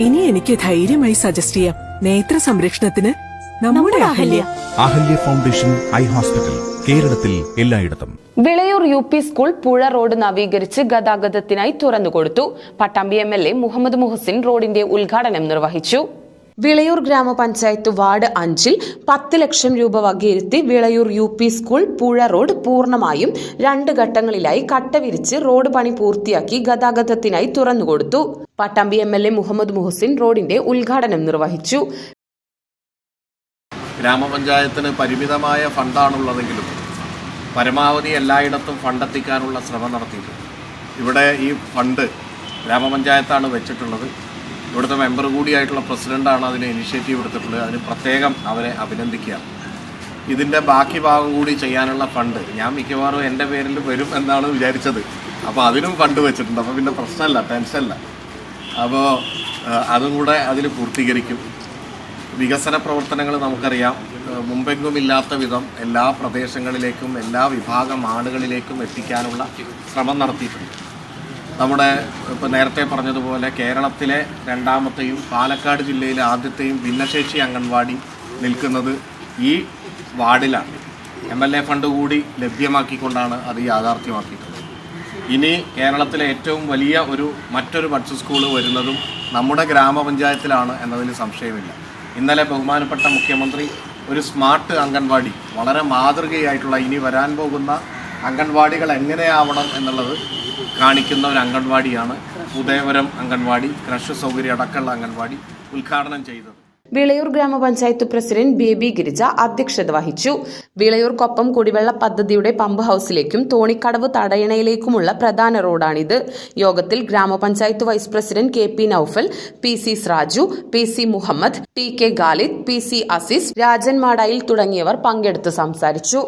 ഇനി എനിക്ക് ധൈര്യമായി സജസ്റ്റ് ചെയ്യാം. നേത്ര സംരക്ഷണത്തിന് നമ്മുടെ Ahalya. Ahalya foundation eye hospital, കേരളത്തിൽ എല്ലായിടത്തും. വിളയൂർ UP സ്കൂൾ പുഴ റോഡ് നവീകരിച്ച് ഗതാഗതത്തിനായി തുറന്നുകൊടുത്തു. പട്ടാമ്പി MLA മുഹമ്മദ് മുഹസിൻ റോഡിന്റെ ഉദ്ഘാടനം നിർവഹിച്ചു. വിളയൂർ ഗ്രാമപഞ്ചായത്ത് വാർഡ് 5-ൽ 10 ലക്ഷം രൂപ വകയിരുത്തി വിളയൂർ UP സ്കൂൾ പുഴ റോഡ് പൂർണ്ണമായും 2 ഘട്ടങ്ങളിലായി കട്ടവിരിച്ച് റോഡ് പണി പൂർത്തിയാക്കി ഗതാഗതത്തിനായി തുറന്നുകൊടുത്തു. പട്ടാമ്പി MLA മുഹമ്മദ് മുഹസിൻ റോഡിന്റെ ഉദ്ഘാടനം നിർവഹിച്ചു. ഗ്രാമപഞ്ചായത്തിന് പരിമിതമായ ഫണ്ടാണുള്ളതെങ്കിലും പരമാവധി എല്ലായിടത്തും ഫണ്ടെത്തിക്കാനുള്ള ശ്രമം നടത്തിയിട്ടുണ്ട്. ഇവിടെ ഈ ഫണ്ട് ഗ്രാമപഞ്ചായത്താണ് വെച്ചിട്ടുള്ളത്. ഇവിടുത്തെ മെമ്പർ കൂടിയായിട്ടുള്ള പ്രസിഡൻ്റാണ് അതിന് ഇനിഷ്യേറ്റീവ് എടുത്തിട്ടുള്ളത്. അതിന് പ്രത്യേകം അവരെ അഭിനന്ദിക്കുക. ഇതിൻ്റെ ബാക്കി ഭാഗം കൂടി ചെയ്യാനുള്ള ഫണ്ട് ഞാൻ മിക്കവാറും എൻ്റെ പേരിൽ വരും എന്നാണ് വിചാരിച്ചത്. അപ്പോൾ അതിനും ഫണ്ട് വെച്ചിട്ടുണ്ട്. അപ്പോൾ പിന്നെ പ്രശ്നമല്ല, ടെൻഷനല്ല. അപ്പോൾ അതും കൂടെ അതിൽ പൂർത്തീകരിക്കും. വികസന പ്രവർത്തനങ്ങൾ നമുക്കറിയാം, മുമ്പെങ്ങുമില്ലാത്ത വിധം എല്ലാ പ്രദേശങ്ങളിലേക്കും എല്ലാ വിഭാഗം ആളുകളിലേക്കും എത്തിക്കാനുള്ള ശ്രമം നടത്തിയിട്ടുണ്ട്. നമ്മുടെ ഇപ്പോൾ നേരത്തെ പറഞ്ഞതുപോലെ കേരളത്തിലെ 2ാമത്തെയും പാലക്കാട് ജില്ലയിലെ ആദ്യത്തെയും ഭിന്നശേഷി അംഗൻവാടി നിൽക്കുന്നത് ഈ വാർഡിലാണ്. MLA ഫണ്ട് കൂടി ലഭ്യമാക്കിക്കൊണ്ടാണ് അത് യാഥാർത്ഥ്യമാക്കിയിട്ടുള്ളത്. ഇനി കേരളത്തിലെ ഏറ്റവും വലിയ മറ്റൊരു ബഡ്സ് സ്കൂൾ വരുന്നതും നമ്മുടെ ഗ്രാമപഞ്ചായത്തിലാണ് എന്നതിൽ സംശയമില്ല. ഇന്നലെ ബഹുമാനപ്പെട്ട മുഖ്യമന്ത്രി ഒരു സ്മാർട്ട് അംഗൻവാടി, വളരെ മാതൃകയായിട്ടുള്ള ഇനി വരാൻ പോകുന്ന അംഗൻവാടികൾ എങ്ങനെയാവണം എന്നുള്ളത് കാണിക്കുന്ന ഒരു അംഗൻവാടിയാണ് ഉദയവരം അംഗൻവാടി, ക്രഷ് സൗകര്യം അടക്കമുള്ള അംഗൻവാടി ഉദ്ഘാടനം ചെയ്തത്. വിളയൂർ ഗ്രാമപഞ്ചായത്ത് പ്രസിഡന്റ് ബേബി ഗിരിജ അധ്യക്ഷത വഹിച്ചു. വിളയൂർക്കൊപ്പം കുടിവെള്ള പദ്ധതിയുടെ പമ്പ് ഹൌസിലേക്കും തോണിക്കടവ് തടയണയിലേക്കുമുള്ള പ്രധാന റോഡാണിത്. യോഗത്തിൽ grama panchayat vice president KP Noufal, PC Sraju, PC Muhammad, TK Khalid, PC Azeez, Rajan Madayil തുടങ്ങിയവർ പങ്കെടുത്ത് സംസാരിച്ചു.